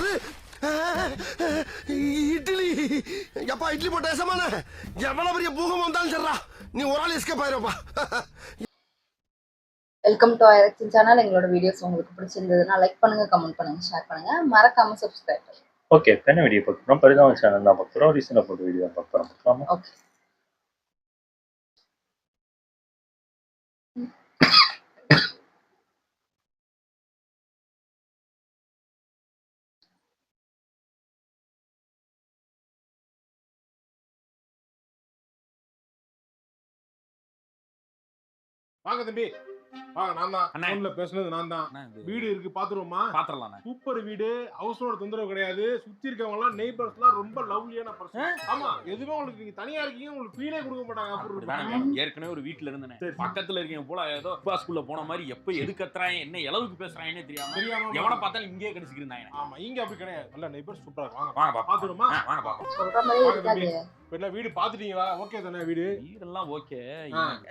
என்னது இட்லி? எப்பா இட்லி போட்ட ஏசமான எவ்வளவு பெரிய பூகம் வந்தாலும் சரிடா, நீ ஒரு ஆள் எஸ்கேப் ஆயிருப்பா. வெல்கம் டு ஐரக்ஷன் சேனல். எங்களோட வீடியோஸ் உங்களுக்கு பிடிச்சிருந்ததுன்னா லைக் பண்ணுங்க, கமெண்ட் பண்ணுங்க, ஷேர் பண்ணுங்க, மறக்காம சப்ஸ்கிரைப் பண்ணுங்க. ஓகே, என்ன வீடியோ பார்க்குறோம்? பரிதாபம் சேனல் தான் பார்க்குறோம். ரீசனாக போட்ட வீடியோ பார்க்குறோம். ஓகே, வாங்க தம்பி, வாங்க. நான் தான் போன்ல பேசுனது, நான் தான். வீடு இருக்கு, பாத்துருவோமா? பாத்துறலாம். சூப்பர் வீடு, ஹவுஸோட தொந்தரவு கிடையாது. சுத்தி இருக்கவங்க எல்லாம் நெய்பர்ஸ் எல்லாம் ரொம்ப லவ்லியான பர்சன். ஆமா, எதுவுமே உங்களுக்கு நீங்க தனியா இருக்கீங்க உங்களுக்கு ஃபீலே கொடுக்க மாட்டாங்க. ஏற்கனவே ஒரு வீட்ல இருந்தேன், பக்கத்துல இருக்கீங்க போல ஏதோ ஸ்கூல்ல போன மாதிரி எப்ப எது கத்துறாங்க என்ன எளவுக்கு பேசுறாங்கன்னே தெரியாம எவனை பார்த்தாலும் இங்கே கடிச்சுக்கிறாங்க. ஆமா, இங்க அப்படி கிடையாது. நல்ல நெய்பர்ஸ் சூப்பரா வாங்க. வாங்க பாத்துருவோமா? வாங்க பாப்போம். சொல்ற மாதிரி இருக்காது. என்ன வீடு பாத்துட்டீங்களா? ஓகே தானே? வீடெல்லாம் ஓகே.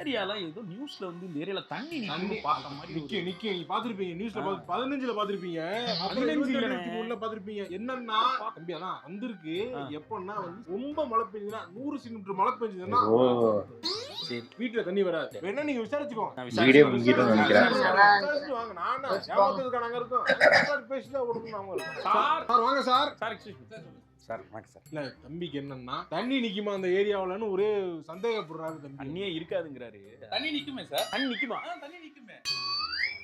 ஏரியால ஏதோ நியூஸ்ல வந்து இந்த ஏரியால தண்ணி நின்னு பார்த்த மாதிரி நிக்க நீங்க பாத்துருப்பீங்க. நியூஸ்ல 15ல பாத்துருப்பீங்க, 15ல பாத்துருப்பீங்க. என்னன்னா தம்பி அதான் வந்திருக்கு. எப்பன்னா வந்து ரொம்ப மழை பெஞ்சதுன்னா 100 சென்டிமீட்டர் மழை பெஞ்சதுன்னா வீட்டுல தண்ணி வராது. வேணா நீங்க விசாரிச்சுக்கோங்க. வீடியோ முங்கிட்டு நினைக்கிறேன். வாங்க, நானா ஏமாத்துறதுக்கு நாங்க இருக்கோம். பேசிதான் கொடுக்கணும் நாம இருக்கோம். சார் வாங்க சார். சார் வணக்கம் சார். இல்ல தம்பிக்கு என்னன்னா தண்ணி நிக்குமா அந்த ஏரியாவுலன்னு ஒரே சந்தேகப்படுறாரு தம்பி. தண்ணியே இருக்காதுங்கிறாரு. தண்ணி நிக்குமே சார். தண்ணி நிக்குமா? தண்ணி நிக்குமே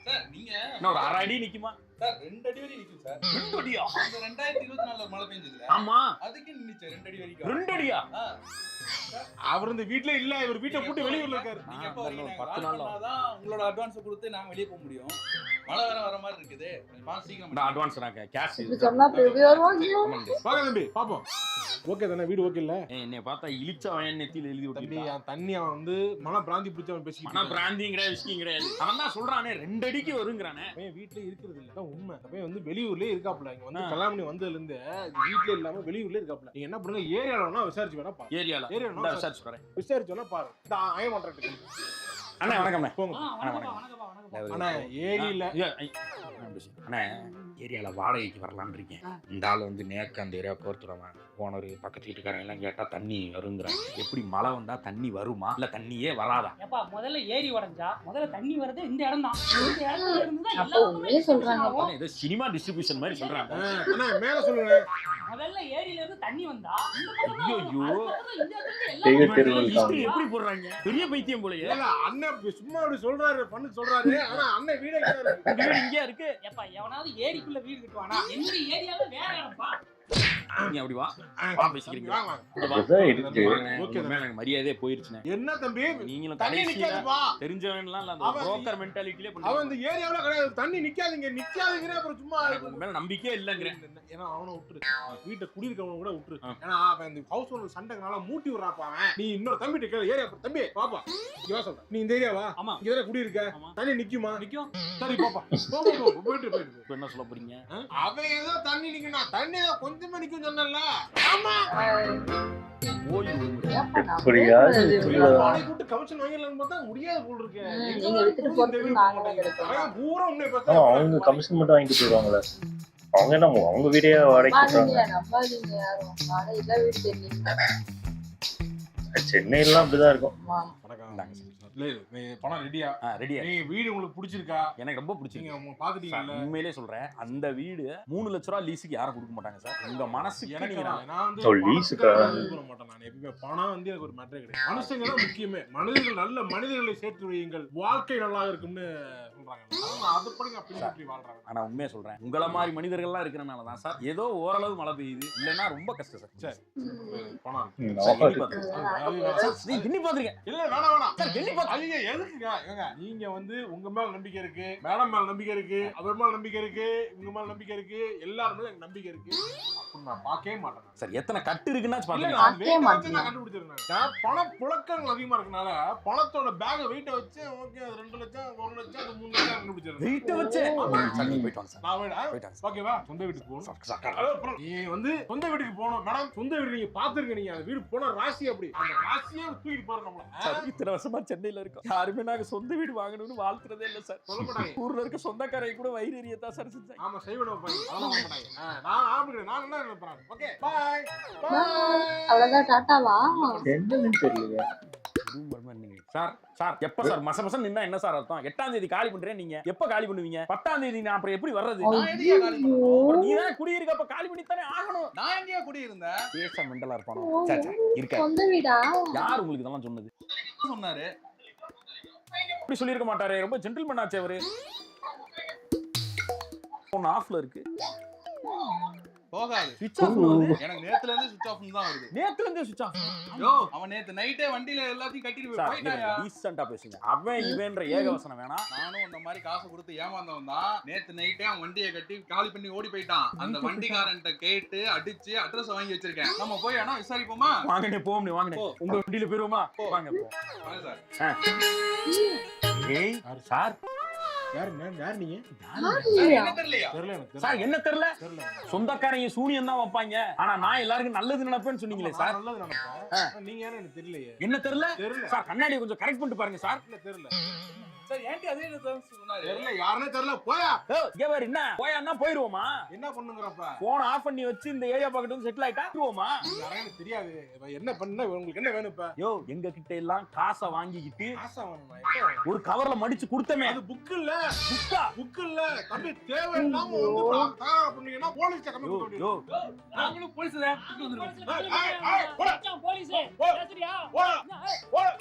சார். நீங்க ஒரு 6 அடி நிக்குமா சார்? 2 அடி வரை நிக்கும் சார். 2 அடியா? அந்த 2024 மழை பெஞ்சதுல. ஆமா, அதுக்கு நின்னுச்சு 2 அடி வரைக்கும். 2 அடியா? அவர் இந்த வீட்ல இல்ல, இவர் வீட்டை போட்டு வெளியூர்ல இருக்காரு. நீங்க எப்ப வரீங்க? 10 நாள்ல தான் உங்களோட அட்வான்ஸ் கொடுத்து நாங்க வெளிய போக முடியும். மழை வர மாதிரி இருக்குது. கொஞ்சம் சீக்கிரம் நான் அட்வான்ஸ் நாங்க கேஷ் இது சொன்னா எப்படி வருவாங்க? வாங்க தம்பி பாப்போம். ஓகே தானே? வீடு ஓகே இல்ல? என்னைய பார்த்தா இழிச்சவன் நெத்தியில எழுதி தம்பி விட்டு அவன் தண்ணி அவன் வந்து மன பிராந்தி பிடிச்சவன் பேசிக்கிட்டு ஆனா பிராந்திங்கிற விஷயம் கிடையாது. அவன் தான் சொல்றானே 2 அடிக்கு வருங்கிறானே. அவன் வீட்ல இருக்கிறது இல்ல, அதான் உண்மை. அவன் வந்து வெளியூர்லயே இருக்காப்ல. இங்க வந்து கல்யாணம் பண்ணி வந்ததுல இருந்து வீட்ல இல்லாம வெளியூர்ல இருக்காப்ல. நீங்க என்ன பண்ணுங்க, ஏரியால வேணா விசாரிச்சு வேணா பாருங்க. ஏரியால விசாரிச்சு வரேன். விசாரிச்சு வேணா பாருங்க. ஐ கான்ட்ராக்ட் அண்ணா வணக்கம். போங்க அண்ணா. ஏரியில அண்ணா ஏரியால வாடகைக்கு வரலான்னு இருக்கேன். இந்த ஆள் வந்து நேக்கு அந்த ஏரியா கோர்த்துறவன் போனர் பக்கத்து வீட்டுக்காரங்க எல்லாம் கேட்டா தண்ணி வருங்கிறாங்க. எப்படி மழை வந்தா தண்ணி வருமா இல்ல தண்ணியே வராதா? ஏப்பா முதல்ல ஏரி உடைஞ்சா முதல்ல தண்ணி வரது இந்த இடம் தான். இந்த இடத்துல இருந்து தான் அப்ப உண்மையே சொல்றாங்க. ஏதோ சினிமா டிஸ்ட்ரிபியூஷன் மாதிரி சொல்றாங்க. அண்ணா மேல சொல்லுங்க. முதல்ல ஏரியில இருந்து தண்ணி வந்தா ஐயோ எப்படி போடுறாங்க? பெரிய பைத்தியம் போலயே. இல்ல அண்ணன் சும்மா அப்படி சொல்றாரு, பண்ணு சொல்றாரு. ஆனா அண்ணன் வீடே வீடு இங்கே இருக்கு. ஏப்பா எவனாவது ஏரிக்குள்ள வீடு கட்டுவானா? எங்க ஏரியால வேற இடம்ப்பா. நீ அப்படி வா பேசிக்கிறீங்க. மரியாதையே போயிருச்சுனே. என்ன தம்பி நீங்களும் தண்ணி நிக்காதுப்பா. தெரிஞ்சவன்லாம் இல்ல, அந்த புரோக்கர் மென்டாலிட்டிலே பண்ணி. அவன் இந்த ஏரியாவுல கிடையாது, தண்ணி நிக்காதீங்க நிக்காதீங்கற அப்புறம் சும்மா உங்க மேல நம்பிக்கையே இல்லங்கறேன். ஏன்னா அவனை விட்டுரு, வீட்டை குடியிருக்கவன கூட விட்டுரு. ஏன்னா அவன் இந்த ஹவுஸ் ஓனர் சண்டைனால மூட்டி விடுறாப்பா. அவன் நீ இன்னொரு தம்பிட்ட கேளு. ஏரியா தம்பி பாப்பா இங்க வா சொல்றேன். நீ இந்த ஏரியாவா? ஆமா. இங்க தான குடியிருக்க. தண்ணி நிக்குமா? நிக்கும். சரி பாப்பா போயிட்டு இப்போ என்ன சொல்ல போறீங்க? அவன் ஏதோ தண்ணி நிக்கணும், தண்ணி ஏதோ கொஞ்சமா நிக்கும் சொன்னல. ஆமா கூட்டு கமிஷன் வாங்கிடலாம்னு பார்த்தா முடியாது போல் இருக்கு. அவங்க கமிஷன் மட்டும் வாங்கிட்டு போயிடுவாங்களே. அவங்க என்ன அவங்க வீடே வாடகைக்கு சென்னையிலாம் அப்படிதான் இருக்கும். பணம் ரெடியா? நீங்க வீடு உங்களுக்கு பிடிச்சிருக்கா? எனக்கு ரொம்ப பிடிச்சிருக்கு. நீங்க பாத்துட்டீங்கல்ல? உண்மையிலே சொல்றேன், அந்த வீடு 3 லட்ச ரூபாய் லீஸுக்கு யாரும் கொடுக்க மாட்டாங்க சார். உங்க மனசுக்கு நான் வந்து லீஸுக்கு போட மாட்டேன். நான் எப்பவுமே பணம் வந்து எனக்கு ஒரு மேட்டரே கிடையாது. மனுஷங்க தான் முக்கியமே. மனிதர்கள் நல்ல மனிதர்களை சேர்த்து வையுங்கள், வாழ்க்கை நல்லா இருக்கும்னு சொல்றாங்க. அதுபடி அப்படி வாழ்றாங்க. ஆனா உண்மையா சொல்றேன், உங்கள மாதிரி மனிதர்கள்லாம் இருக்கிறனால தான் சார் ஏதோ ஓரளவு மழை பெய்யுது. இல்லன்னா ரொம்ப கஷ்டம் சார். சரி பணம் எண்ணி பாத்துருக்கேன். இல்ல வேணாம் சார், எண்ணி பாத்து எதுக்குங்க? நீங்க வந்து உங்க மேல நம்பிக்கை இருக்கு, மேடம் மேல நம்பிக்கை இருக்கு, அவர் மேல நம்பிக்கை இருக்கு, உங்க மேல நம்பிக்கை இருக்கு, எல்லாரும் மேல எனக்கு நம்பிக்கை இருக்கு. நான் பார்க்கவே மாட்டேன். சார் எத்தனை கட்டு இருக்குன்னா இல்ல, பாருங்க. நான் பார்க்கவே weight மாட்டீங்க. வச்சு நான் கண்டுபிடிச்சிருந்தேன். நான் பண புழக்கங்கள் அதிகமா இருக்கனால பணத்தோட பேக் வெயிட்ட வச்சு ஓகே 2 லட்சம் 1 லட்சம் அது 3 லட்சம் கண்டுபிடிச்சிருந்தேன். வெயிட் வச்சு சார் நீங்க போயிட்டு வாங்க சார். நான் வேணா போயிட்டு வாங்க ஓகேவா சொந்த வீட்டுக்கு போகணும். சார். அப்புறம் நீ வந்து சொந்த வீட்டுக்கு போகணும் மேடம். சொந்த வீடு நீங்க பாத்துருக்க, நீங்க அந்த வீடு போன ராசி அப்படி அந்த ராசியே தூக்கிட்டு போற நம்மள சார் இத்தனை வருஷமா சென்னையில இருக்கோம். யாருமே நாங்க சொந்த வீடு வாங்கணும்னு வாழ்த்துறதே இல்ல சார். சொல்ல மாட்டாங்க. ஊர்ல இருக்க சொந்தக்காரங்க கூட வயிறு எரியத்தான் சார் செஞ்சாங்க. ஆமா செய்வன பாய் அதெல்லாம் பண்ண மாட்டாங்க. நான் ஆம்பிடுறேன். நான் என்ன நினைப்பேன். Okay bye bye. அவ்வளவுதான் டாட்டாவா? என்னன்னு தெரியல. சார் சார் எப்ப சார் மச நின்னா என்ன சார் அர்த்தம்? 8ஆம் தேதி காலி பண்றேன் நீங்க எப்ப காலி பண்ணுவீங்க? 10ஆம் தேதி நான் அப்புறம் எப்படி வர்றது? நான் எங்கேயா காலி பண்ணணும்? நீ தான் குடியிருக்கப்ப காலி பண்ணி தானே ஆகணும். நான் எங்கேயா குடியிருந்தேன்? பேச மெண்டலா இருப்பானோ? சார் சார் இருக்க. சொந்த வீடா? யார் உங்களுக்கு இதெல்லாம் சொன்னது? சொன்னாரு. அப்படி சொல்லிருக்க மாட்டாரே. ரொம்ப ஜென்டில்மேன் ஆச்சே அவரு. போன் ஆஃப்ல இருக்கு. போகாது. ஸ்விட்ச் ஆஃப் வருது. எனக்கு நேத்துல இருந்து சுவிட்ச் ஆஃப் தான் வருது. நேத்துல இருந்து ஸ்விட்ச் ஆஃப். யோ அவன் நேத்து நைட்டே வண்டியில எல்லாத்தையும் கட்டிட்டு சார் போயிட்டாயா? டீசன்ட்டா பேசுங்க. அவன் இவன்ற ஏகவசனம் வேணாம். நானும் இந்த மாதிரி காசு கொடுத்து ஏமாந்தவன் தான். நேத்து நைட்டே அவன் வண்டியை கட்டி காலி பண்ணி ஓடி போயிட்டான். அந்த வண்டிக்காரன்ட்ட கேட்டு அடிச்சு அட்ரஸ் வாங்கி வச்சிருக்கேன். நம்ம போய் ஆனா விசாரிப்போமா? வாங்கனே போவோம்னே வாங்கனே. உங்க வண்டியில போயிருவோமா? வாங்க போ. வாங்க சார். ஏய் சார் யார் நீங்க? என்ன தெரியலையா? தெரியல எனக்கு. சார் என்ன தெரியல? தெரியல. சொந்தக்காரங்க சூனியம் தான் வைப்பாங்க. ஆனா நான் எல்லாருக்கும் நல்லது நினைப்பேன்னு சொன்னீங்களே சார். நல்லது நினைப்பேன். நீங்க யாரும் எனக்கு தெரியலையே. என்ன தெரியல? தெரியல. சார் கண்ணாடி கொஞ்சம் கரெக்ட் பண்ணிட்டு பாருங்க சார். இல்ல தெரியல. சார் ஏன்டி அதே சொன்னாரு? தெரியல யாருனே தெரியல. போயா. இங்க வேற என்ன? போயான்னா போயிருவோமா? என்ன பண்ணுங்கறப்ப? போன் ஆஃப் பண்ணி வச்சு இந்த ஏரியா பக்கத்துல வந்து செட்டில் ஆயிட்டா போயிருவோமா? எனக்கு தெரியாது. இப்ப என்ன பண்ண உங்களுக்கு என்ன வேணும் இப்ப? யோ எங்க கிட்ட எல்லாம் காசை வாங்கிக்கிட்டு காசா வேணுமா? எப்ப? ஒரு கவர்ல மடிச்சு கொடுத்தமே. அது புக் இல்ல. புக்கா? புக் இல்ல. தம்பி தேவையில்லாம வந்து தயாரா பண்ணீங்கன்னா போலீஸ் கம்மி யோ போட்டு. யோ நாங்களும் போலீஸ் தான் கூட்டி வந்துருவோம். போலீஸ் போடா. பேசுறியா? போடா. போடா.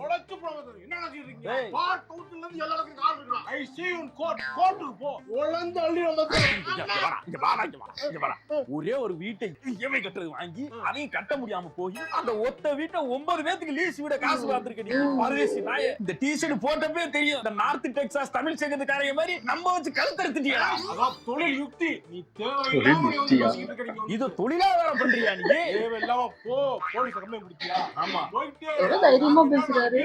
உடைச்சு போடுறது. என்ன நினைச்சிட்டு இருக்கீங்க? ஏய். பார்ட் அவுட்ல இருந்து எல்லாருக்கும் கால் இருக்கான். ஐ see you in court. கோர்ட்டுக்கு போ. உலந்து அள்ளி வந்து இங்க வாடா. ஒரே ஒரு வீட்டை இஎம்ஐ கட்டுறது வாங்கி அதையும் கட்ட முடியாம போய் அந்த ஒத்த வீட்டை 9 பேத்துக்கு லீஸ் விட காசு பார்த்திருக்க நீ பரதேசி நாயே. இந்த டி-ஷர்ட் போட்டப்பே தெரியும் இந்த நார்த் டெக்சாஸ் தமிழ் சங்கத்துக்காரங்க மாதிரி நம்ம வச்சு கழுத்தறுத்துட்டியா? அதான் தொழில் யுக்தி. நீ தேவையில்லாம நீ வந்து பேசிட்டு இருக்கீங்க. இது தொழிலா வேற பண்றியா நீ? தேவையில்லாம போ. போலீஸ் கம்மி பிடிச்சியா? ஆமா. போயிட்டே எவ்வளவு தைரியமா பேசுறாரு.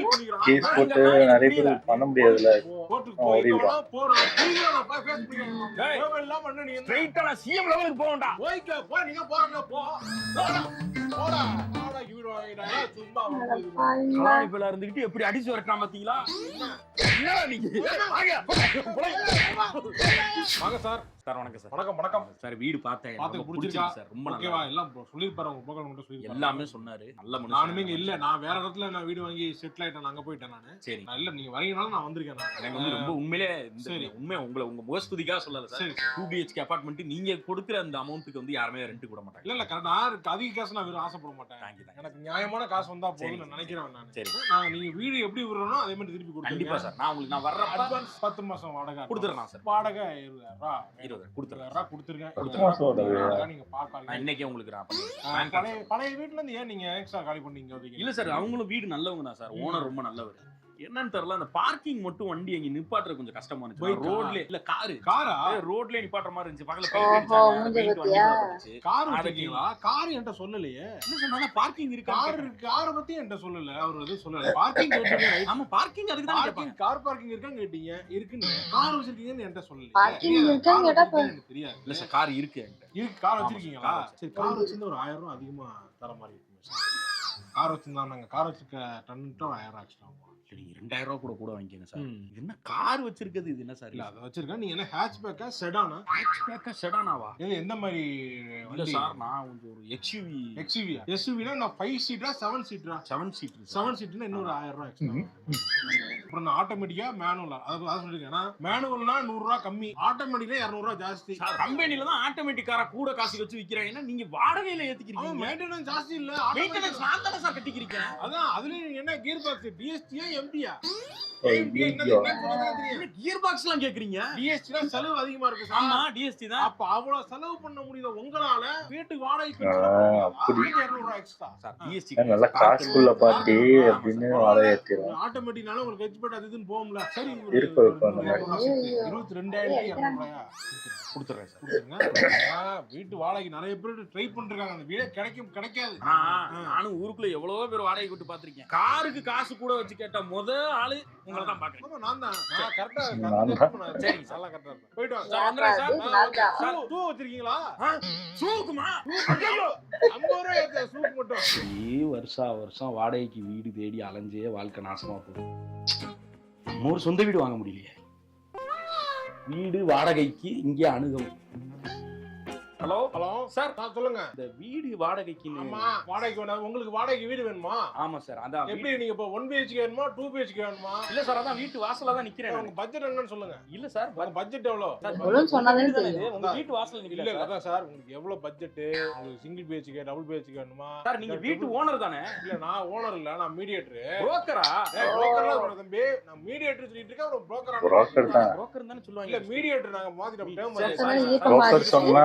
கேஸ் போட்டு நிறைய பேர் பண்ண முடியாதுல்ல. கோர்ட்டுக்கு ஓடிடுவான். போறோம். நீங்க போய் பேஸ் பண்ணிக்கங்க. ஏய். தேவையில்லாம என்ன நீ என்ன? ஸ்ட்ரைட்டா நான் சிஎம் லெவலுக்கு போவேன்டா. போய்க்க போ. நீங்க போறங்க போ. போடா. போடா. போடா வீடு வாங்கிடா. சும்மா வந்து கலாணி பேல இருந்துகிட்டு எப்படி அடிச்சு வரட்டான் பாத்தீங்களா? என்ன நீங்க? வாங்க சார். சார் வணக்கம் சார். வணக்கம் வணக்கம். சார் வீடு பார்த்தேன். பாத்து ரொம்ப பிடிச்சிருக்கா பிடிச்சிருக்கு சார். ரொம்ப ஓகேவா? நல்லா. எல்லாம் சொல்லிருப்பாரு உங்க பக்கம் மட்டும் சொல்லிருப்பாரு. எல்லாமே சொன்னாரு. நல்ல மனுஷன். நானுமே இங்க இல்ல. நான் வேற இடத்துல நான் வீடு வாங்கி செட்டில் ஆயிட்டேன். அங்க போயிட்டேன் நானு. சரி. நான் இல்ல நீங்க வரீங்கனால நான் வந்திருக்கேன் நான். எனக்கு வந்து ரொம்ப உண்மையிலே சரி. உண்மை உங்க முகஸ்துதிக்காக சொல்லல சார். சரி. 2 BHK அபார்ட்மெண்ட் நீங்க கொடுக்குற அந்த அமௌண்ட்டுக்கு வந்து யாருமே ரெண்ட் கூட மாட்டாங்க. இல்ல இல்ல கரெக்ட். நான் அதிக காசு நான் வெறும் ஆசைப்பட மாட்டேன். Thank you thank you. எனக்கு நியாயமான காசு வந்தா சரி. போதும்னு நினைக்கிறேன் நான். சரி. நான் நீங்க வீடு எப்படி விடுறனோ அதே மாதிரி திருப்பி கொடுத்துருங்க. கண்டிப்பா சார். நான் உங்களுக்கு நான் வர்றப்ப அட்வான்ஸ் 10 மாசம் வாடகை கொடுத்துறேன் சார். வாடகை 20,000 20 கொடுத்துறேன். 20,000 கொடுத்துருங்க. 10 மாசம் வாடகை. நீங்க பார்க்காதீங்க. நான் இன்னைக்கே உங்களுக்கு நான் பண்ணிடுறேன். பழைய வீட்ல இருந்து ஏன் நீங்க எக்ஸ்ட்ரா காலி பண்ணீங்க? இல்ல சார் அவங்களும் வீடு நல்லவங்க தான் சார். ஓனர் ரொம்ப நல்லவர். என்னன்னு தெரியல அந்த பார்க்கிங் மட்டும் வண்டி எங்க நிப்பாட்டுற கொஞ்சம் கஷ்டமா இருந்துச்சு. Bike ஆ? ரோட்ல இல்ல காரு. காரா? ரோட்ல நிப்பாட்டுற மாதிரி இருந்துச்சு. பக்கத்துல ஓஹோ, பெயிண்ட் அடிச்சாங்க. மூஞ்சி பெயிண்ட் பத்தியா? வண்டி வந்துச்சு. கார் அதுக்கு- வச்சிருக்கீங்களா? கார் என்கிட்ட சொல்லலையே. என்ன சொன்னா பார்க்கிங் இருக்கு. காரை பத்தி என்கிட்ட சொல்லல. அவர் எதுவும் சொல்லல. பார்க்கிங் கேட்டீங்க. ஆமா பார்க்கிங் அதுக்கு தான் பார்க்கிங் கார் பார்க்கிங் இருக்கான்னு கேட்டீங்க. இருக்குன்னு. கார் வச்சிருக்கீங்கன்னு என்கிட்ட சொல்லல. பார்க்கிங் இருக்கான்னு கேட்டா எனக்கு தெரியாது. இல்ல சார் கார் இருக்கு என்கிட்ட. இருக்கு. கார் வச்சிருக்கீங்களா? ஆமா, சரி கார் வச்சிருந்தா ஒரு 1000 ரூபாய் அதிகமா தர மாதிரி இருக்குமே சார். கார் வச்சிருந்தா நாங்க கார் வச்சிருக்க டன்னுட்டு 1000 எக்ஸ்ட்ரா ஆகும். சரி 2000 ரூபாய் கூட வாங்கிக்கங்க சார். இது என்ன கார் வச்சிருக்கிறது இது என்ன சார்? இல்ல அதை வச்சிருக்கேன். நீங்க என்ன ஹேட்ச்பேக்கா செடானா? ஹேட்ச்பேக்கா செடானாவா? இது எந்த மாதிரி இல்ல வண்டி? சார் நான் கொஞ்சம் ஒரு XUV எக்ஸ்யூவியா? எஸ்யூவினா நான் 5 சீட்டா 7 சீட்டா? 7 சீட் 7 சீட்னா இன்னொரு 1000 ரூபாய் எக்ஸ்ட்ரா. அப்புறம் நான் ஆட்டோமேட்டிக்கா மேனுவலா அத சொல்லிருக்கேன். மேனுவல்னா 100 ரூபாய் கம்மி, ஆட்டோமேட்டிக்ல 200 ரூபாய் ஜாஸ்தி. சார் கம்பெனில தான் ஆட்டோமேட்டிக் காரை கூட காசு வச்சு விக்கிறாங்கன்னா நீங்க வாடகையில ஏத்திக்கிறீங்க. மெயின்டெனன்ஸ் ஜாஸ்தி இல்ல. மெயின்டெனன்ஸ் நான் தானே சார் கட்டிக்கிறீங்க. அதான் அதுலயும் நீங்க என்ன கியர் பாக்ஸ் டிஎஸ்டியா எம்பியா? கியர் பாக்ஸ்லாம் கேக்குறீங்க. டிஎஸ்டினா செலவு அதிகமா இருக்கு சார். ஆமா DST தான். அப்ப அவ்வளவு செலவு பண்ண முடியல உங்களால. வீட்டுக்கு வாடகைக்கு அப்படி. 200 ரூபாய் எக்ஸ்ட்ரா. சார் DST நல்லா காசுக்குள்ள பாட்டி அப்படின்னு வாடகை ஏத்திடுவோம். ஆட்டோமேட்டிக்னால உங்களுக்கு எக்ஸ்பெக்ட் அது இதுன்னு போகும்ல. சரி இருக்கும் அந்த மாதிரி. 22,200 ரூபாயா? கொடுத்துறேன் சார். வீட்டு வாடகைக்கு நிறைய பேர் ட்ரை பண்ணிருக்காங்க, அந்த வீடே கிடைக்காது. நானும் ஊருக்குள்ள எவ்வளவோ பேர் வாடகை விட்டு பாத்திருக்கேன். காருக்கு காசு கூட வச்சு கேட்ட ஆளு உங்களை தான் பாக்குறேன். ஆமா, நான் தான். நான் கரெக்டா சரிங்க சார். நல்லா கரெக்டா இருப்பேன். போயிட்டு வாங்க. சார் வந்துறேன் சார். சார் ஷூ வச்சிருக்கீங்களா? சூக்குமா? 50 ரூபாய் ஷூக்கு மட்டும். வருஷம் வாடகைக்கு வீடு தேடி அலைஞ்சே வாழ்க்கை நாசமா போகுது. நம்ம ஒரு சொந்த வீடு வாங்க முடியலையே. வீடு வாடகைக்கு இங்கே அணுகும். ஹலோ ஹலோ சார், சொல்லுங்க. இந்த வீடு வாடகைக்கு. ஆமா, வாடகைக்கு வேணும். உங்களுக்கு வாடகைக்கு வீடு வேணுமா? ஆமா சார். அதான் எப்படி நீங்க இப்போ 1 BHK வேணுமா 2 BHK வேணுமா? இல்ல சார், அதான் வீட்டு வாசல்ல தான் நிக்கிறேன். உங்க பட்ஜெட் என்னன்னு சொல்லுங்க. இல்ல சார், உங்க பட்ஜெட் எவ்வளவு? எவ்வளவு சொன்னாலே தெரியும். உங்க வீட்டு வாசல்ல இல்ல நிக்கல அதான் சார், உங்களுக்கு எவ்வளவு பட்ஜெட்? உங்களுக்கு சிங்கிள் BHK டபுள் BHK வேணுமா? சார். நீங்க வீட்டு ஓனர் தானே? இல்ல, நான் ஓனர் இல்ல, நான் மீடியேட்டர். புரோக்கரா? புரோக்கர்லாம் சொல்ற தம்பி, நான் மீடியேட்டர் சொல்லிட்டு இருக்கேன். ஒரு புரோக்கரா? புரோக்கர் தான். புரோக்கர் தானே சொல்லுவாங்க. இல்ல, மீடியேட்டர் நாங்க மாத்திட்டோம். டேர்ம் சரி, மாத்திட்டோம். புரோக்கர் சொன்னா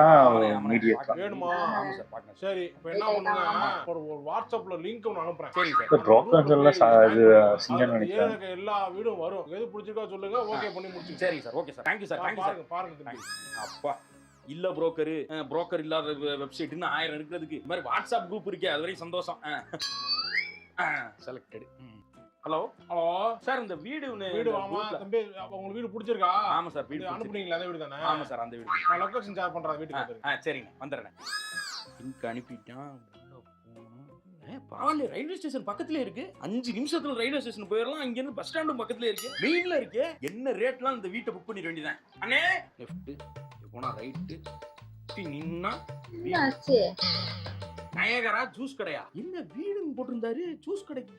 மீடியேட்டர். வேணுமா? ஆமா சார், பாக்கணும். சரி, இப்போ என்ன பண்ணுங்க, ஒரு வாட்ஸ்அப்ல லிங்க் ஒன்னு அனுப்புறேன். சரி சார். புரோக்கர் இது சிங்கன்னு நினைக்கிறேன். எனக்கு எல்லா வீடும் வரும். எது பிடிச்சிருக்கோ சொல்லுங்க, ஓகே பண்ணி முடிச்சு. சரி sir, okay sir. Thank you sir. Thank you sir. பாருங்க தம்பி. அப்பா, இல்ல புரோக்கர் இல்லாத வெப்சைட்னு 1000 இருக்கிறதுக்கு இந்த மாதிரி வாட்ஸ்அப் குரூப் இருக்கே, அது வரைக்கும் சந்தோஷம். செலக்டட். ஹலோ ஹலோ சார், இந்த வீடு வாமா தம்பி, உங்களுக்கு வீடு பிடிச்சிருக்கா? ஆமா சார், வீடு அனுப்புனீங்களா? அந்த வீடு தானே? ஆமா சார், அந்த வீடு. நான் லொகேஷன் ஷேர் பண்றேன் வீட்டுக்கு. சரிங்க, வந்துடுறேன். லிங்க் அனுப்பிட்டான். பரவாயில்ல, ரயில்வே ஸ்டேஷன் பக்கத்துல இருக்கு. 5 நிமிஷத்துல ரயில்வே ஸ்டேஷன் போயிடலாம். இங்க இருந்து பஸ் ஸ்டாண்டும் பக்கத்துல இருக்கு. மெயின்ல இருக்கு. என்ன ரேட்லாம் இந்த வீட்டை புக் பண்ணிட வேண்டியதான். அண்ணே, லெஃப்ட் போனா ரைட்டு, நின்னா என்னாச்சு? நயகரா ஜூஸ் கடையா? என்ன வீடுன்னு போட்டிருந்தாரு, ஜூஸ் கடைக்கு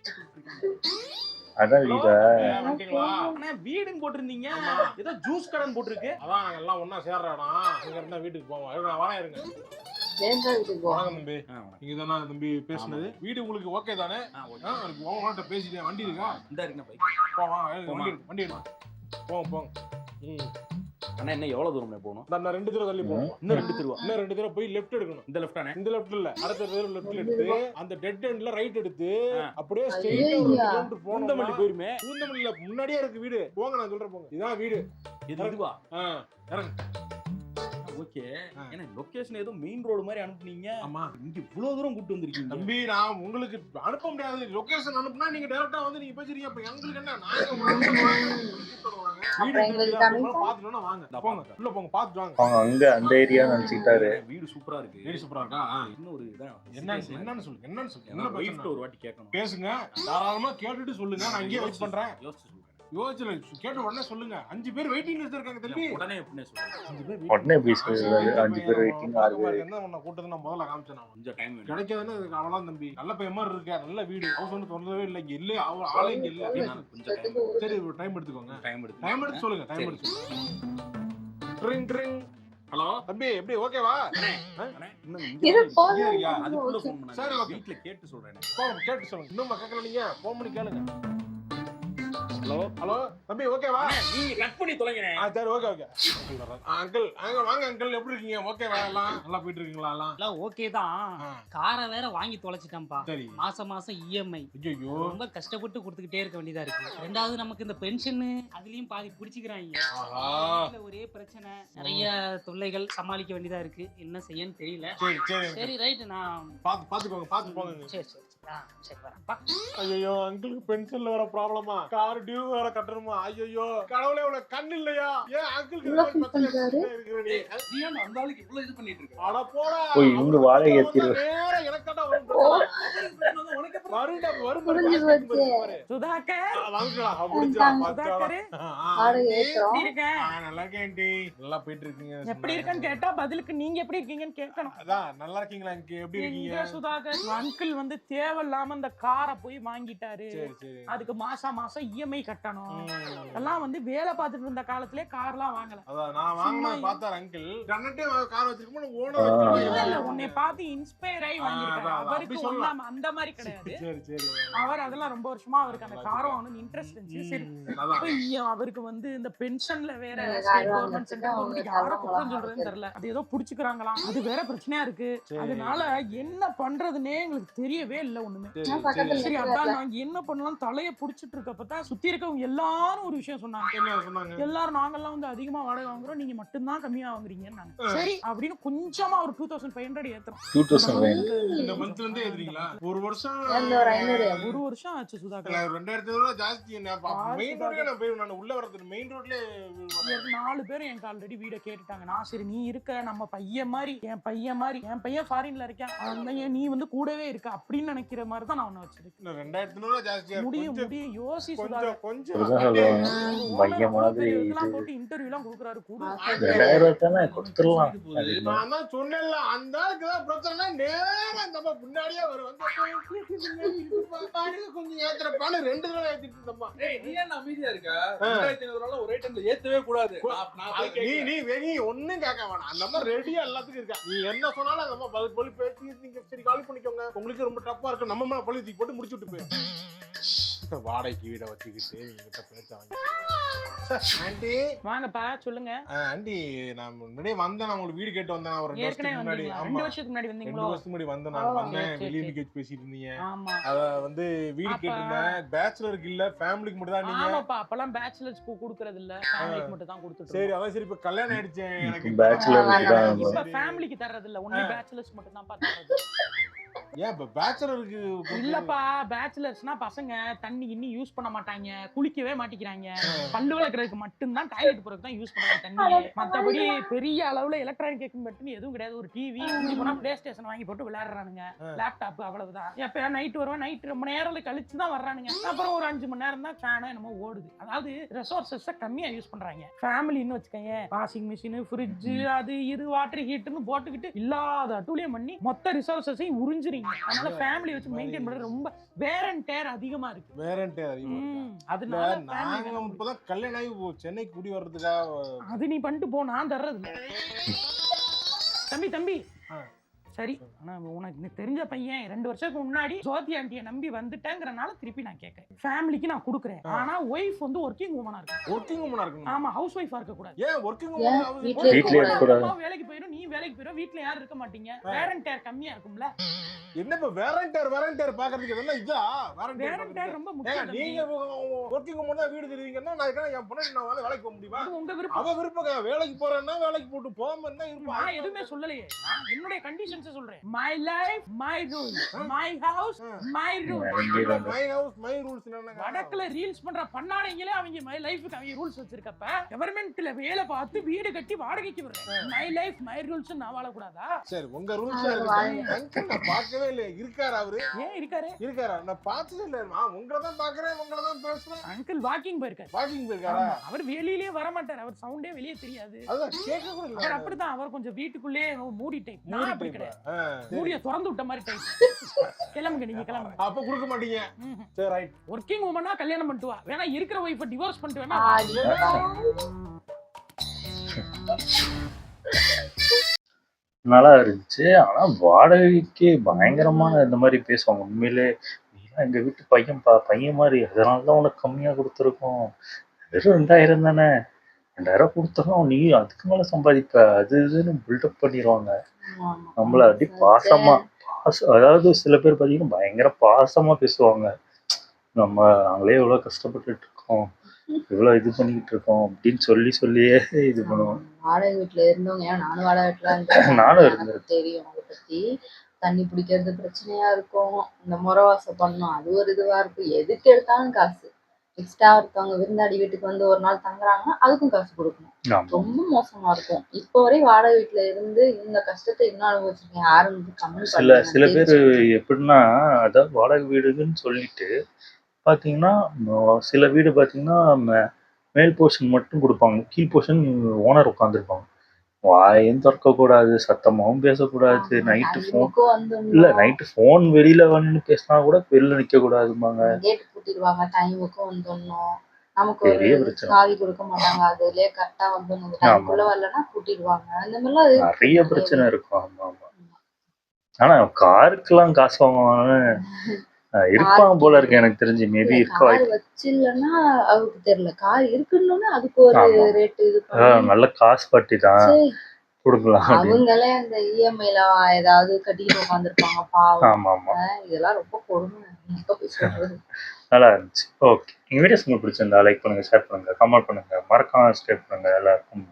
அதான் வீடா? அண்ணா, வீடுன்னு போட்டிருந்தீங்க, ஏதோ ஜூஸ் கடைன்னு போட்டிருக்கு. அதான் நாங்க எல்லாம் ஒண்ணா சேர்ற இடம். இங்க இருந்தா வீட்டுக்கு போவோம். நான் வரேன், இருங்க. வேண்டா வீட்டுக்கு போ. வணக்கம் தம்பி. நீங்க தானே தம்பி பேசுனது? வீடு உங்களுக்கு ஓகே தானே? உங்கள்கிட்ட பேசிட்டேன். வண்டி இருக்கா? இந்த இருக்குண்ணா பைக். வண்டி எடுங்க. போங்க. அண்ணா, என்ன எவ்வளவு தூரம் போகணும்? நான் 2 தடவை தள்ளி போகணும். இன்னும் 2 திருவா. இன்னும் 2 தடவை போய் லெஃப்ட் எடுக்கணும். இந்த லெஃப்ட் தானே? இந்த லெஃப்ட் இல்ல, அடுத்த தடவை லெஃப்ட்ல எடுத்து அந்த டெட் எண்ட்ல ரைட் எடுத்து அப்படியே ஸ்ட்ரைட்டா ஒரு கிலோமீட்டர் போணும். பூந்தமல்லி போயிருமே. பூந்தமல்லில முன்னாடியே இருக்கு வீடு. போங்க, நான் சொல்றேன் போங்க. இதான் வீடு. இதுவா? இறங்க. ஓகே. ஏன்னா லொகேஷன் ஏதோ மெயின் ரோடு மாதிரி அனுப்புனீங்க. ஆமா, இங்க இவ்வளவு தூரம் கூட்டு வந்திருக்கீங்க. தம்பி, நான் உங்களுக்கு அனுப்ப முடியாது. லொகேஷன் அனுப்புனா நீங்க டைரக்டா வந்து நீங்க பேசுறீங்க. அப்ப எங்களுக்கு என்ன? பாத்துட்டோம்னா வாங்க. போங்க, உள்ள போங்க, பாத்துட்டு வாங்க. அவங்க அங்க அந்த ஏரியா நினைச்சிட்டாரு. வீடு சூப்பரா இருக்கு. வீடு சூப்பரா இருக்கா? இன்னொரு இதான் என்னன்னு சொல்லுங்க. என்ன வைஃப்ட்ட ஒரு வாட்டி கேட்கணும். பேசுங்க, தாராளமா கேட்டுட்டு சொல்லுங்க. நான் இங்கே வெயிட் பண்றேன். யோசிச்சு சொல்றேன். கேட்ட உடனே சொல்லுங்க. 5 பேர் வெயிட்டிங் லிஸ்ட் இருக்காங்க தம்பி. உடனே எப்படினே சொல்றேன். 5 பேர் உடனே எப்படி சொல்றாரு? 5 பேர் வெயிட்டிங். 6 பேர் என்ன பண்ண கூட்டத்தை நான் முதல்ல காமிச்சேன். கொஞ்சம் டைம் வேணும். கிடைக்காதுன்னு அவ்வளவுதான் தம்பி. நல்ல பையன் மாதிரி இருக்கா, நல்ல வீடு. ஹவுஸ் ஒன்றும் தொந்தரவே இல்லை. இங்க இல்ல, ஆளே இங்க இல்ல. கொஞ்சம் டைம். சரி, ஒரு டைம் எடுத்துக்கோங்க. டைம் எடுத்து சொல்லுங்க. டைம் எடுத்து ட்ரிங். ஹலோ தம்பி, எப்படி ஓகேவா? இன்னும் இது போதும். இங்க அதுக்குள்ள ஃபோன் பண்ணாங்க. சரி, ஓகே. வீட்ல கேட்டு சொல்றேன். கேட்டு சொல்லுங்க. இன்னும் கேட்கல, நீங்க ஃபோன் பண்ணி கேளுங்க. ஹலோ தம்பி, ஓகேவா? நீங்க கட் பண்ணி தொலைங்கறேன். சரி, ஓகே. அங்கிள், வாங்க அங்கிள். எப்படி இருக்கீங்க? ஓகேவா? எல்லாம் நல்லா போயிட்டு இருக்கீங்களா? எல்லாம் ஓகே தான். காரை வேற வாங்கி தொலைச்சிட்டேன்ப்பா. சரி. மாசம் EMI. ஐயோ, ரொம்ப கஷ்டப்பட்டு கொடுத்துக்கிட்டே இருக்க வேண்டியதா இருக்கு. ரெண்டாவது நமக்கு இந்த பென்ஷன் அதுலயும் பாதி பிடிச்சிக்கிறாங்க. ஒரே பிரச்சனை, நிறைய தொல்லைகள் சமாளிக்க வேண்டியதா இருக்கு. என்ன செய்யன்னு தெரியல. சரி, ரைட். நான் பாத்துக்கோங்க, பாத்து போங்க. சரி வரேன்ப்பா. ஐயோ, அங்கிளுக்கு பென்ஷன்ல வர ப்ராப்ளமா? கார் டியூ வேற கட்டணுமா? ஐயோ, கடவுளே, உனக்கு கண் இல்லையா? ஏன் அங்கிளுக்கு அந்த ஆளுக்கு இவ்வளவு இது பண்ணிட்டு இருக்கு? அட போடா. ஓ, இவங்க வாடகை ஏத்திரு. எனக்கு தான் வரும். சுதாகர், நல்லா இருக்கேன். நல்லா போயிட்டு இருக்கீங்க. எப்படி இருக்கேன்னு கேட்டா பதிலுக்கு நீங்க எப்படி இருக்கீங்கன்னு கேட்கணும். அதான், நல்லா இருக்கீங்களா? எப்படி இருக்கீங்க? சுதாகர், அங்கிள் வந்து தேவையில்லாம இந்த காரை போய் வாங்கிட்டாரு. அதுக்கு மாசம் EMI கட்டணும். எல்லாம் வந்து வேலை பார்த்துட்டு இருந்த காலத்திலே கார்லாம் வாங்கல. அதான் நான் வாங்கினேன். பார்த்தார் அங்கிள். கண்ணட்டே கார் வச்சிருக்கோம். ஓனர் உன்னை பார்த்து இன்ஸ்பயர் ஆகி வாங்கிருக்காரு. அவருக்கு அந்த மாதிரி கிடையாது. சரி சரி அவர் அதெல்லாம் ரொம்ப வருஷமா அவருக்கு அந்த காரம் வாங்கணும்னு இன்ட்ரெஸ்ட் இருந்துச்சு. சரி இப்ப அவருக்கு வந்து இந்த பென்ஷன்ல வேற ஸ்டேட் கவர்மெண்ட் சென்ட்ரல் கவர்மெண்ட் யாரை குற்றம் சொல்றதுன்னு தெரியல. அது ஏதோ புடிச்சுக்கிறாங்களாம், அது வேற பிரச்சனையா இருக்கு. அதனால என்ன பண்றதுன்னே எங்களுக்கு தெரியவே இல்லை ஒண்ணுமே. சரி அதான் நாங்க என்ன பண்ணலாம் தலைய புடிச்சிட்டு இருக்கப்பதான் சுத்தி இருக்கவங்க எல்லாரும் ஒரு விஷயம் சொன்னாங்க. எல்லாரும் நாங்கெல்லாம் வந்து அதிகமா வாடகை வாங்குறோம், நீங்க மட்டும்தான் கம்மியா வாங்குறீங்கன்னு. சரி அப்படின்னு கொஞ்சமா ஒரு 2500 ஏத்துறோம். 2500 இந்த மந்த்ல இருந்தே ஏத்துறீங்களா? ஒரு வருஷம் ஒரு வருஷம் ஆச்சு சுதாகர். 2500 ஜாஸ்தி. மெயின் ரோட்ல நான் போய் நான் உள்ள வரது மெயின் ரோட்ல 4 பேர் எனக்கு ஆல்ரெடி வீட கேட்டுட்டாங்க. நான் சரி நீ இருக்க நம்ம பையன் மாதிரி என் பையன் ஃபாரின்ல இருக்கான், அதனால நீ வந்து கூடவே இருக்க அப்படின்னு நினைக்கிற மாதிரி தான் நான் ஒண்ணு வச்சிருக்கேன். 2500 ஜாஸ்தியா முடியும் யோசி சுதாகர். கொஞ்சம் பையன் மாதிரி இதெல்லாம் போட்டு இன்டர்வியூ எல்லாம் கொடுக்குறாரு. கூட 2000 தானே கொடுத்துடலாம். நான் தான் சொன்னேன்ல, அந்த ஆளுக்கு தான் பிரச்சனை நேரா நம்ம முன்னாடியே வரும். கொஞ்சம் ஏத்துறப்பான்னு 2 தடவை ஏத்திட்டு இருந்தப்பா. நீ என்ன அமைதியா இருக்க? 2500 ஒரே டைம்ல ஏத்தவே கூடாது. நீ ஒண்ணும் கேட்க வேணாம், அந்த மாதிரி ரெடியா எல்லாத்துக்கும் இருக்கா. நீ என்ன சொன்னாலும் அந்த மாதிரி பழி பேசி நீங்க சரி காலி பண்ணிக்கோங்க, உங்களுக்கு ரொம்ப டப்பா இருக்கு, நம்ம மேல பழி தூக்கி போட்டு முடிச்சு விட்டு போய் வாடகைக்கு வீட வச்சுக்கிட்டு நீங்க பேசாங்க. ஆண்டி வாங்கப்பா சொல்லுங்க. ஆண்டி நான் முன்னாடியே வந்தேன், நான் உங்களுக்கு வீடு கேட்டு வந்தேன். ஒரு 2 வருஷத்துக்கு முன்னாடி. 2 வருஷத்துக்கு முன்னாடி வந்தீங்களோ? 2 வருஷத்துக்கு முன்னாடி வந்தேன். நான் வந்தேன், வெளியே நிக்க பேசிட்டு இருந்தீங்க. அத வந்து வீடு கேட்டிருந்தேன். பேச்சுலருக்கு இல்ல ஃபேமிலிக்கு மட்டும் தான். நீங்க ஆமாப்பா அப்பலாம் பேச்சுலர்ஸ்க்கு கொடுக்கிறது இல்ல, ஃபேமிலிக்கு மட்டும் தான் கொடுத்துட்டு. சரி அதான் சரி. இப்ப கல்யாணம் ஆயிடுச்சு எனக்கு, பேச்சுலருக்கு தான். இப்ப ஃபேமிலிக்கு தரது இல்ல, ஒன்லி பேச்சுலர்ஸ் மட்டும் தான் தரது. ஏன் இப்ப பேச்சுலருக்கு இல்லப்பா, பேச்சுலர்ஸ்னா பசங்க தண்ணி இன்னி யூஸ் பண்ண மாட்டாங்க, குளிக்கவே மாட்டேங்கிறாங்க, பல்லு விளக்குறதுக்கு மட்டும்தான், டாய்லெட் போறதுக்கு தான் யூஸ் பண்றாங்க தண்ணி. மத்தபடி பெரிய அளவுல எலக்ட்ரானிக் எக்யூப்மெண்ட் எதுவும் கிடையாது. ஒரு டிவி போனா பிளே ஸ்டேஷன் வாங்கி போட்டு விளையாடுறானுங்க, லேப்டாப் அவ்வளவுதான். எப்ப நைட் வருவா, நைட் ரொம்ப நேரம் கழிச்சு தான் வர்றானுங்க. அப்புறம் ஒரு 5 மணி நேரம் தான் ஃபேனோ என்னமோ ஓடுது. அதாவது ரிசோர்சஸ் கம்மியா யூஸ் பண்றாங்க. ஃபேமிலின்னு வச்சுக்கோங்க, வாஷிங் மிஷின், ஃப்ரிட்ஜ், அது இது வாட்டர் ஹீட்டர்னு போட்டுக்கிட்டு இல்லாத அட்டூழியம் பண்ணி மொத்த ரிசோர்சஸையும் உறிஞ்சுறீங்க. அதனால ஃபேமிலி வச்சு மெயின்டைன் பண்றது ரொம்ப வேர் அண்ட் டேர் அதிகமா இருக்கு. வேர் அண்ட் டேர் அதிகமா இருக்கு. அதனால நாங்க இப்பதான் கல்யாணம் ஆகி சென்னைக்கு குடி வர்றதுக்காக அது நீ பண்ணிட்டு போ, நான் தர்றது தம்பி. சரி ஆனா உனக்கு தெரிஞ்ச பையன் 2 வருஷத்துக்கு முன்னாடி ஜோதி ஆண்டியை நம்பி வந்துட்டேங்கிறனால திருப்பி நான் கேட்கறேன். ஃபேமிலிக்கு நான் கொடுக்குறேன், ஆனா ஒய்ஃப் வந்து ஒர்க்கிங் உமனா இருக்கு. ஒர்க்கிங் உமனா இருக்கு. ஆமா, ஹவுஸ் ஒய்ஃபா இருக்க கூடாது. ஏன் ஒர்க்கிங் உமனா வீட்ல இருக்க கூடாது? வேலைக்கு போயிடும், நீ வேலைக்கு போயிடும், வீட்ல யாரும் இருக்க மாட்டீங்க, வேர் அண்ட் டேர் கம்மியா இருக்கும்ல. என்ன இப்ப வேர் அண்ட் டேர் பாக்குறதுக்கு என்ன இதா? வேர் அண்ட் டேர் ரொம்ப முக்கியம். நீங்க ஒர்க்கிங் உமனா வீடு தெரியுங்கன்னா நான் என் பொண்ணு நான் வந்து வேலைக்கு போக முடியுமா? உங்க விருப்பம். அவ விருப்பம். வேலைக்கு போறேன்னா வேலைக்கு போட்டு போகாம இருந்தா இருப்பா. நான் எதுவுமே சொல்லலையே, என்னுடைய கண்டிஷன்ஸ் சொல்றேன். My life my rules, my house my rules. My house my rules. வடக்குல ரீல்ஸ் பண்ற பண்ணாடைங்களே அவங்க மை லைஃப்க்கு அவங்க ரூல்ஸ் வச்சிருக்கப்ப கவர்மெண்ட்ல வேலை பார்த்து வீடு கட்டி வாடகைக்கு விடுறேன். மை லைஃப் மை ரூல்ஸ் நான் வாழ கூடாதா? சரி உங்க ரூல்ஸ் நான் பார்க்கவே இல்ல. இருக்காரா அவரு? ஏன் இருக்காரா? நான் பார்த்ததே இல்ல. நான் உங்களை தான் பாக்குறேன், உங்களை தான் பேசுறேன். Uncle walking போயிருக்காரா? அவர் வெளியிலே வர மாட்டார், அவர் சவுண்டே வெளியே தெரியாது. அதான் கேட்க கூட இல்ல. அவர் அப்படிதான், அவர் கொஞ்சம் வீட்டுக்குள்ளே மூடி டைப். நான் அப்படி கிடையாது, மூடிய திறந்து விட்ட மாதிரி டைப். கிளம்புங்க, நீங்க கிளம்புங்க. அப்ப கொடுக்க மாட்டீங்க. சரி ரைட். ஒர்க்கிங் உமனா கல்யாணம் பண்ணிட்டு வா, வேணா இருக்கிற வைஃபை டிவோர்ஸ் பண்ணிட்டு வேணா. நல்லா இருந்துச்சு. ஆனா வாடகைக்கு பயங்கரமான இந்த மாதிரி பேசுவாங்க. உண்மையிலே நீலாம் எங்க வீட்டு பையன் மாதிரி, அதனாலதான் உனக்கு கம்மியா கொடுத்துருக்கோம். வெறும் 2000 தானே, 2000 கொடுத்தோம், நீ அதுக்கு மேல சம்பாதிப்ப, அது இதுன்னு பில்டப் பண்ணிடுவாங்க நம்மள. அப்படி அதாவது சில பேர் பாத்தீங்கன்னா பயங்கர பாசமா பேசுவாங்க. நாங்களே எவ்வளவு கஷ்டப்பட்டுட்டு இருக்கோம், இவ்வளவு இது பண்ணிக்கிட்டு இருக்கோம் அப்படின்னு சொல்லியே இது பண்ணுவோம். வாடகை வீட்டுல இருந்தவங்க, நானும் வாடகை வீட்டுல நானும் இருந்தேன், தெரியும் அதை பத்தி. தண்ணி பிடிக்கிறது பிரச்சனையா இருக்கும், இந்த முறவாசம் பண்ணும், அது ஒரு இதுவா இருக்கும். எதுக்கு எடுத்தாலும் காசு. எக்ஸ்ட்ரா ஒருத்தவங்க விருந்தாடி வீட்டுக்கு வந்து ஒரு நாள் தங்குறாங்கன்னா அதுக்கும் காசு கொடுக்கணும். ரொம்ப மோசமா இருக்கும். இப்போ வரை வாடகை வீட்டுல இருந்து இந்த கஷ்டத்தை இன்னும் அனுபவிச்சிருக்கேன். யாரும் கம்மி சில பேர் எப்படின்னா, அதாவது வாடகை வீடுன்னு சொல்லிட்டு பாத்தீங்கன்னா, சில வீடு பாத்தீங்கன்னா மேல் போர்ஷன் மட்டும் கொடுப்பாங்க, கீழ் போர்ஷன் ஓனர் உட்காந்துருப்பாங்க. வாயும் திறக்க கூடாது, சத்தமாவும் பேசக்கூடாது. நைட்டு ஃபோன் வெளியில வந்து பேசினா கூட வெளில நிக்க கூடாதும்பாங்க. கேட் பூட்டிடுவாங்க, டைமுக்கும் வந்துடணும். நமக்கு ஒரு சாவி கொடுக்க மாட்டாங்க, அதுலயே கரெக்டா வந்துடணும். டைமுக்குள்ள வரலன்னா பூட்டிடுவாங்க. அந்த மாதிரிலாம் நிறைய பிரச்சனை இருக்கும். ஆமா ஆமா. ஆனா காருக்கெல்லாம் காசு வாங்குவாங்க, இருப்பான் போல இருக்கு எனக்கு தெரிஞ்சு. மேபி இருக்க கார் வாய்ப்பு. வச்சு இல்லைன்னா அவருக்கு தெரியல. கார் இருக்குன்னு அதுக்கு ஒரு ஆமா. ரேட் இது பண்ணி நல்ல காசு பட்டி தான் சரி, கொடுக்கலாம் அப்படின்னு. அவங்களே அந்த இஎம்ஐல ஏதாவது கட்டிட்டு உட்காந்துருப்பாங்க பாவம். ஆமா ஆமா, இதெல்லாம் ரொம்ப கொடுமை. எப்ப போய் சொல்றது? நல்லா இருந்துச்சு. ஓகே, எங்க வீடியோஸ் உங்களுக்கு பிடிச்சிருந்தா லைக் பண்ணுங்க, ஷேர் பண்ணுங்க, கமெண்ட் பண்ணுங்க, மறக்காம சப்ஸ்கிரைப் பண்ணுங்க. எல்லாருக்கும்